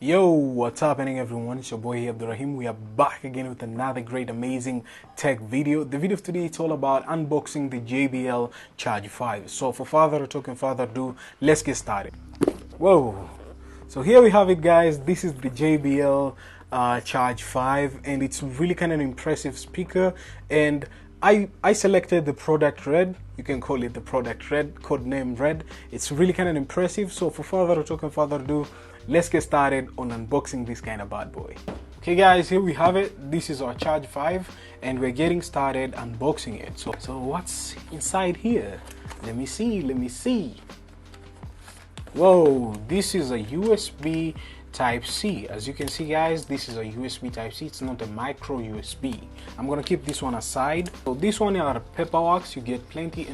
Yo, what's happening everyone? It's your boy here, Abdurrahim. We are back again with another great, amazing tech video. The video of today is all about unboxing the JBL Charge 5. So for further ado, let's get started. Whoa. So here we have it, guys. This is the JBL Charge 5 and it's really kind of an impressive speaker, and I selected the product red. You can call it the product red, codename red. It's really kind of impressive. So for further ado, let's get started on unboxing this kind of bad boy. Okay guys, here we have it. This is our Charge 5 and we're getting started unboxing it. So what's inside here? Let me see. Whoa, this is a USB Type-C. As you can see guys, this is a USB Type-C. It's not a micro USB. I'm gonna keep this one aside. So this one are paperworks. You get plenty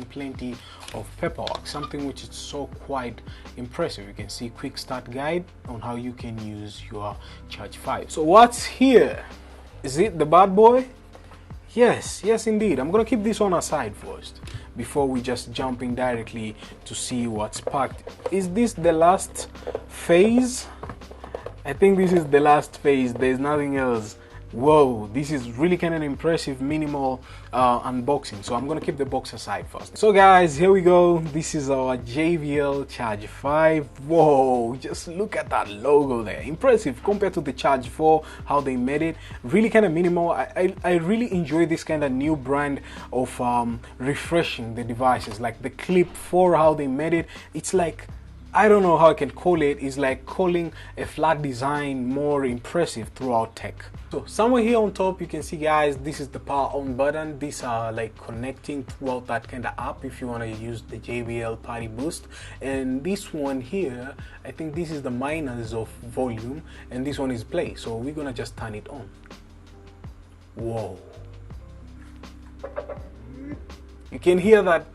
of paperwork, something which is so quite impressive. You can see quick start guide on how you can use your Charge 5. So what's here? Is it the bad boy? Yes indeed. I'm gonna keep this one aside first before we just jump in directly to see what's packed. Is this the last phase? I think this is the last phase. There's nothing else. Whoa, this is really kind of impressive minimal unboxing. So I'm gonna keep the box aside first. So guys, here we go. This is our JBL Charge 5. Whoa, just look at that logo there. Impressive compared to the Charge 4, how they made it. Really kind of minimal. I really enjoy this kind of new brand of refreshing the devices, like the Clip 4, how they made it. It's like, I don't know how I can call it. It's like calling a flat design more impressive throughout tech. So somewhere here on top you can see guys, this is the power on button. These are like connecting throughout that kind of app if you want to use the JBL Party Boost. And this one here, I think this is the minus of volume and this one is play. So we're gonna just turn it on. Whoa, you can hear that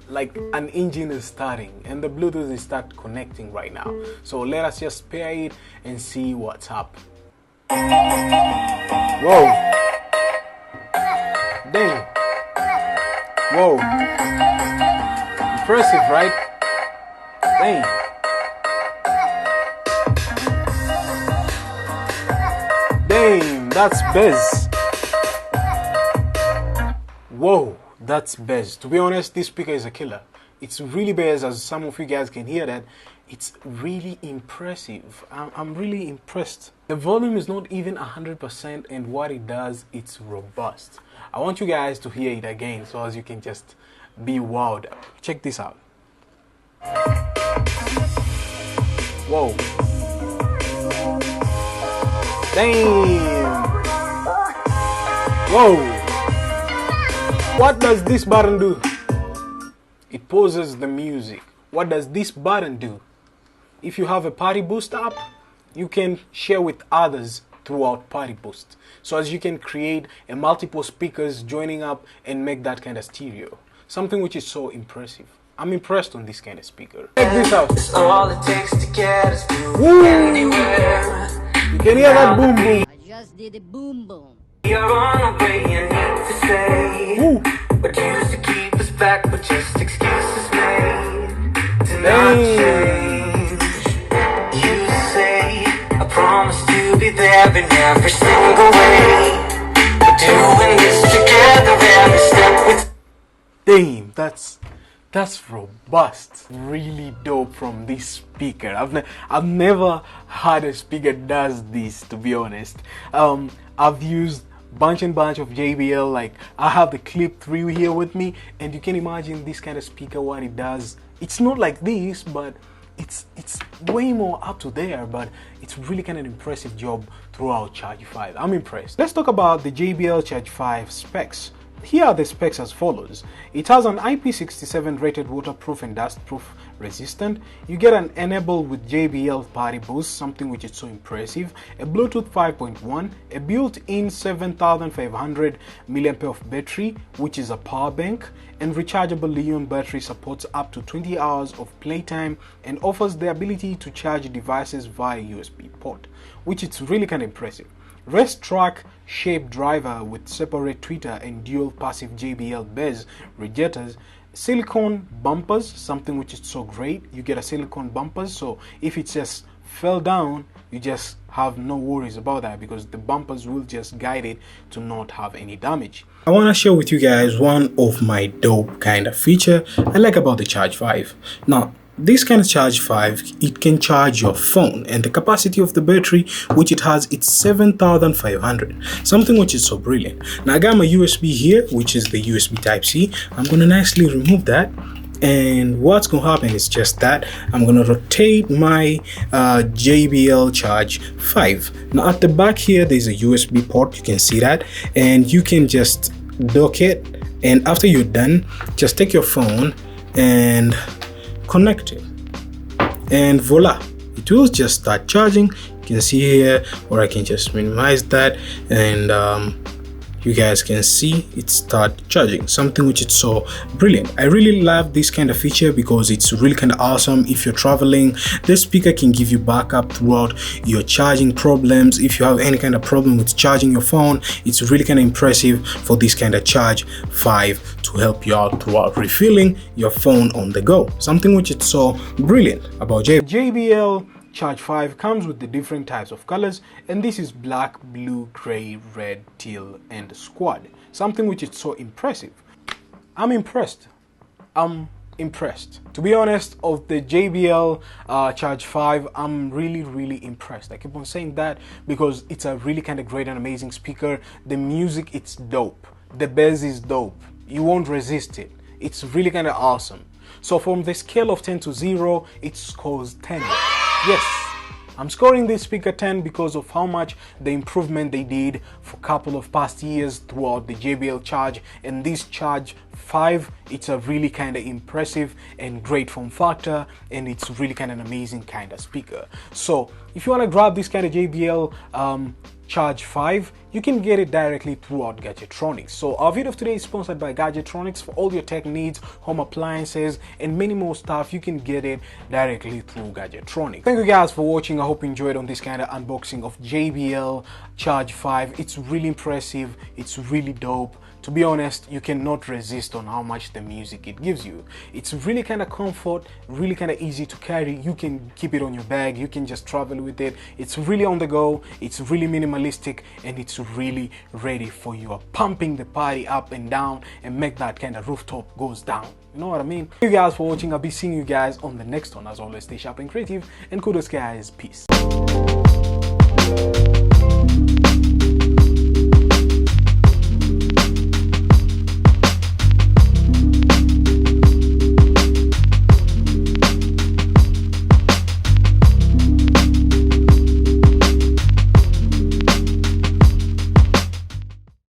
like an engine is starting and the Bluetooth is start connecting right now. So let us just pair it and see what's up. Whoa, dang, whoa, impressive, right? Dang, that's bass. Whoa, that's bass. To be honest, this speaker is a killer. It's really bass, as some of you guys can hear that. It's really impressive. I'm really impressed. The volume is not even 100% and what it does, it's robust. I want you guys to hear it again so as you can just be wowed. Check this out. Whoa. Damn. Whoa. What does this button do? It pauses the music. What does this button do? If you have a Party Boost app, you can share with others throughout Party Boost. So as you can create a multiple speakers joining up and make that kind of stereo. Something which is so impressive. I'm impressed on this kind of speaker. Check this out. It's all it takes to get us anywhere. You can hear that boom boom. I just did a boom boom. You're on a way you need to say. Ooh. What used to keep us back, but just excuses made to not change. You say, I promise to be there in every single way. We're doing this together every step with. Damn, that's robust. Really dope from this speaker. I've never had a speaker that does this, to be honest. I've used bunch of JBL, like I have the Clip 3 here with me, and you can imagine this kind of speaker, what it does. It's not like this, but it's way more up to there, but it's really kind of an impressive job throughout Charge 5. I'm impressed. Let's talk about the JBL Charge 5 specs. Here are the specs as follows. It has an IP67 rated waterproof and dustproof resistant. You get an enable with JBL Party Boost, something which is so impressive. A Bluetooth 5.1, a built-in 7500 mAh of battery, which is a power bank, and rechargeable lithium battery supports up to 20 hours of playtime and offers the ability to charge devices via USB port, which is really kind of impressive. Rest track shape driver with separate tweeter and dual passive JBL bass rejectors, silicone bumpers, something which is so great. You get a silicone bumpers, so if it's just fell down, you just have no worries about that because the bumpers will just guide it to not have any damage. I want to share with you guys one of my dope kind of feature I like about the Charge 5. Now, this kind of Charge 5, it can charge your phone, and the capacity of the battery which it has, it's 7,500, something which is so brilliant. Now I got my USB here, which is the USB Type-C. I'm gonna nicely remove that, and what's gonna happen is just that I'm gonna rotate my JBL Charge 5. Now at the back here there's a USB port, you can see that, and you can just dock it, and after you're done, just take your phone and connect it, and voila, it will just start charging. You can see here, or I can just minimize that, and you guys can see it start charging, something which is so brilliant. I really love this kind of feature because it's really kind of awesome. If you're traveling, this speaker can give you backup throughout your charging problems. If you have any kind of problem with charging your phone, it's really kind of impressive for this kind of Charge 5 to help you out throughout refilling your phone on the go, something which is so brilliant about JBL Charge 5 comes with the different types of colors, and this is black, blue, gray, red, teal, and squad, something which is so impressive. I'm impressed. To be honest, of the JBL Charge 5, I'm really impressed. I keep on saying that because it's a really kind of great and amazing speaker. The music, it's dope. The bass is dope. You won't resist it. It's really kind of awesome. So from the scale of 10 to 0, it scores 10. Yes, I'm scoring this speaker 10 because of how much the improvement they did for a couple of past years throughout the JBL Charge, and this Charge 5, it's a really kind of impressive and great form factor, and it's really kind of an amazing kind of speaker. So if you want to grab this kind of JBL Charge 5, you can get it directly throughout Gadgetronics. So our video of today is sponsored by Gadgetronics. For all your tech needs, home appliances, and many more stuff, you can get it directly through Gadgetronics. Thank you guys for watching. I hope you enjoyed on this kind of unboxing of JBL Charge 5. It's really impressive. It's really dope. To be honest, you cannot resist on how much the music it gives you. It's really kind of comfort, really kind of easy to carry. You can keep it on your bag, you can just travel with it. It's really on the go, it's really minimalistic, and it's really ready for you pumping the party up and down and make that kind of rooftop goes down. You know what I mean? Thank you guys for watching. I'll be seeing you guys on the next one. As always, stay sharp and creative, and kudos guys, peace.